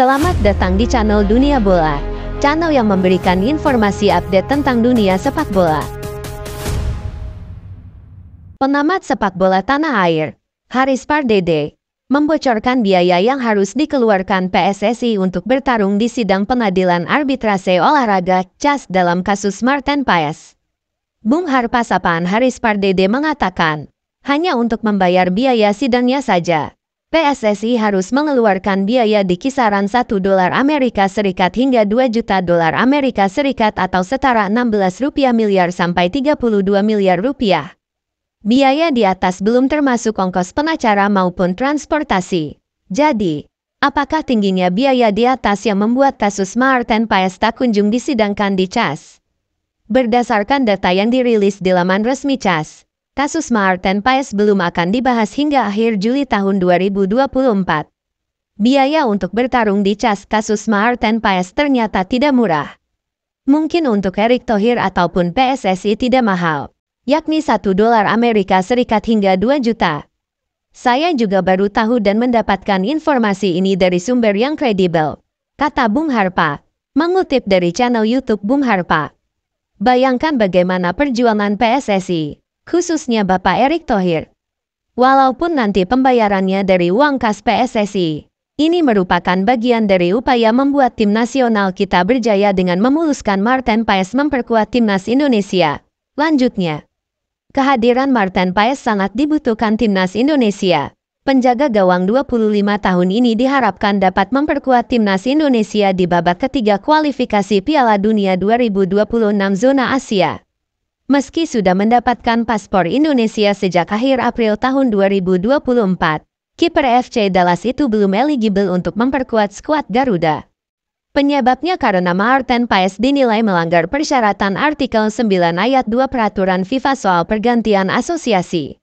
Selamat datang di channel Dunia Bola, channel yang memberikan informasi update tentang dunia sepak bola. Pengamat sepak bola tanah air, Haris Pardede, membocorkan biaya yang harus dikeluarkan PSSI untuk bertarung di sidang pengadilan arbitrase olahraga CAS dalam kasus Marten Paes. Bung Harpa Sapaan Haris Pardede mengatakan, hanya untuk membayar biaya sidangnya saja, PSSI harus mengeluarkan biaya di kisaran $1 Amerika Serikat hingga $2 juta Amerika Serikat atau setara Rp16 miliar sampai Rp32 miliar. Biaya di atas belum termasuk ongkos pengacara maupun transportasi. Jadi, apakah tingginya biaya di atas yang membuat kasus Marten Paes tak kunjung disidangkan di CAS? Berdasarkan data yang dirilis di laman resmi CAS, kasus Marten Paes belum akan dibahas hingga akhir Juli tahun 2024. Biaya untuk bertarung di CAS kasus Marten Paes ternyata tidak murah. Mungkin untuk Erick Thohir ataupun PSSI tidak mahal, yakni $1 Amerika Serikat hingga 2 juta. Saya juga baru tahu dan mendapatkan informasi ini dari sumber yang kredibel, kata Bung Harpa, mengutip dari channel YouTube Bung Harpa. Bayangkan bagaimana perjuangan PSSI, khususnya Bapak Erick Thohir. Walaupun nanti pembayarannya dari uang kas PSSI, ini merupakan bagian dari upaya membuat tim nasional kita berjaya dengan memuluskan Marten Paes memperkuat timnas Indonesia. Lanjutnya, kehadiran Marten Paes sangat dibutuhkan timnas Indonesia. Penjaga gawang 25 tahun ini diharapkan dapat memperkuat timnas Indonesia di babak ketiga kualifikasi Piala Dunia 2026 zona Asia. Meski sudah mendapatkan paspor Indonesia sejak akhir April tahun 2024, kiper FC Dallas itu belum eligible untuk memperkuat skuad Garuda. Penyebabnya karena Marten Paes dinilai melanggar persyaratan artikel 9 ayat 2 peraturan FIFA soal pergantian asosiasi.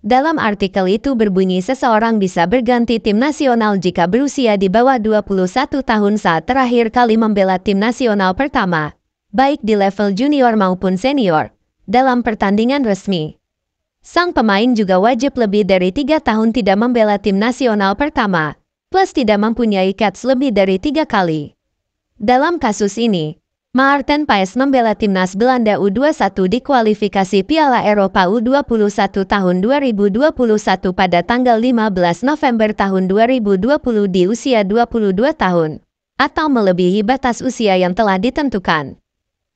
Dalam artikel itu berbunyi seseorang bisa berganti tim nasional jika berusia di bawah 21 tahun saat terakhir kali membela tim nasional pertama, baik di level junior maupun senior, dalam pertandingan resmi. Sang pemain juga wajib lebih dari 3 tahun tidak membela tim nasional pertama, plus tidak mempunyai caps lebih dari 3 kali. Dalam kasus ini, Marten Paes membela timnas Belanda U21 di kualifikasi Piala Eropa U21 tahun 2021 pada tanggal 15 November tahun 2020 di usia 22 tahun, atau melebihi batas usia yang telah ditentukan.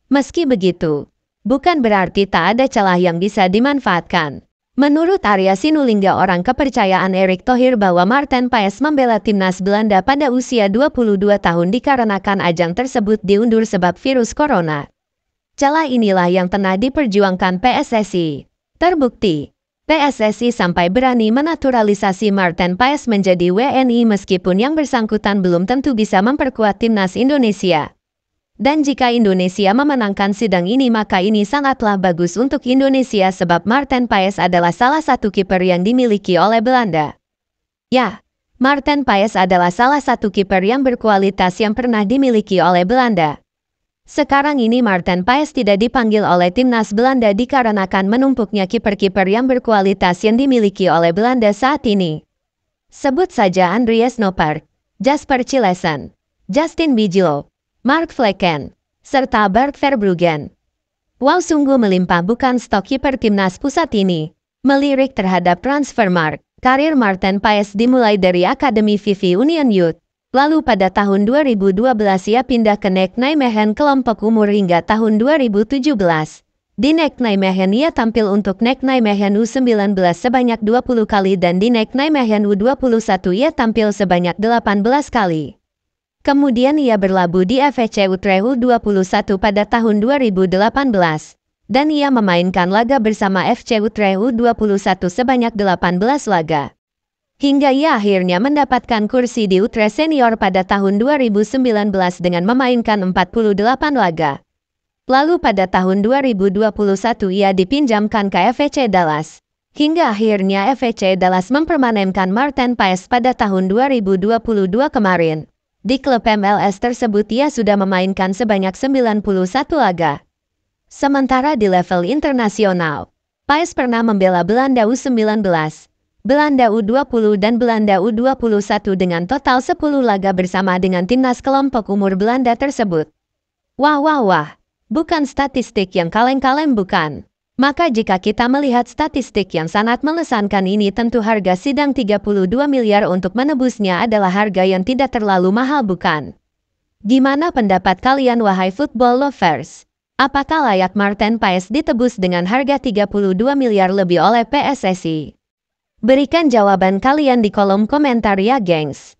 Meski begitu, bukan berarti tak ada celah yang bisa dimanfaatkan. Menurut Arya Sinulinga, orang kepercayaan Erick Thohir, bahwa Marten Paes membela timnas Belanda pada usia 22 tahun dikarenakan ajang tersebut diundur sebab virus corona. Celah inilah yang tengah diperjuangkan PSSI. Terbukti, PSSI sampai berani menaturalisasi Marten Paes menjadi WNI meskipun yang bersangkutan belum tentu bisa memperkuat timnas Indonesia. Dan jika Indonesia memenangkan sidang ini, maka ini sangatlah bagus untuk Indonesia sebab Marten Paes adalah salah satu kiper yang dimiliki oleh Belanda. Ya, Marten Paes adalah salah satu kiper yang berkualitas yang pernah dimiliki oleh Belanda. Sekarang ini Marten Paes tidak dipanggil oleh timnas Belanda dikarenakan menumpuknya kiper-kiper yang berkualitas yang dimiliki oleh Belanda saat ini. Sebut saja Andreas Noppert, Jasper Cillessen, Justin Bijlo, Mark Flekken, serta Bart Verbruggen. Wow, sungguh melimpah bukan stok kiper timnas pusat ini. Melirik terhadap Transfermarkt, karir Marten Paes dimulai dari Akademi Vivi Union Youth. Lalu pada tahun 2012 ia pindah ke NEC Nijmegen kelompok umur hingga tahun 2017. Di NEC Nijmegen ia tampil untuk NEC Nijmegen U19 sebanyak 20 kali dan di NEC Nijmegen U21 ia tampil sebanyak 18 kali. Kemudian ia berlabuh di FC Utrecht U21 pada tahun 2018, dan ia memainkan laga bersama FC Utrecht U21 sebanyak 18 laga. Hingga ia akhirnya mendapatkan kursi di Utrecht Senior pada tahun 2019 dengan memainkan 48 laga. Lalu pada tahun 2021 ia dipinjamkan ke FC Dallas. Hingga akhirnya FC Dallas mempermanenkan Marten Paes pada tahun 2022 kemarin. Di klub MLS tersebut ia sudah memainkan sebanyak 91 laga. Sementara di level internasional, Paes pernah membela Belanda U19, Belanda U20 dan Belanda U21 dengan total 10 laga bersama dengan timnas kelompok umur Belanda tersebut. Wah wah wah, bukan statistik yang kaleng-kaleng bukan. Maka jika kita melihat statistik yang sangat mengesankan ini tentu harga sidang 32 miliar untuk menebusnya adalah harga yang tidak terlalu mahal bukan? Gimana pendapat kalian wahai football lovers? Apakah layak Martin Paes ditebus dengan harga 32 miliar lebih oleh PSSI? Berikan jawaban kalian di kolom komentar ya gengs.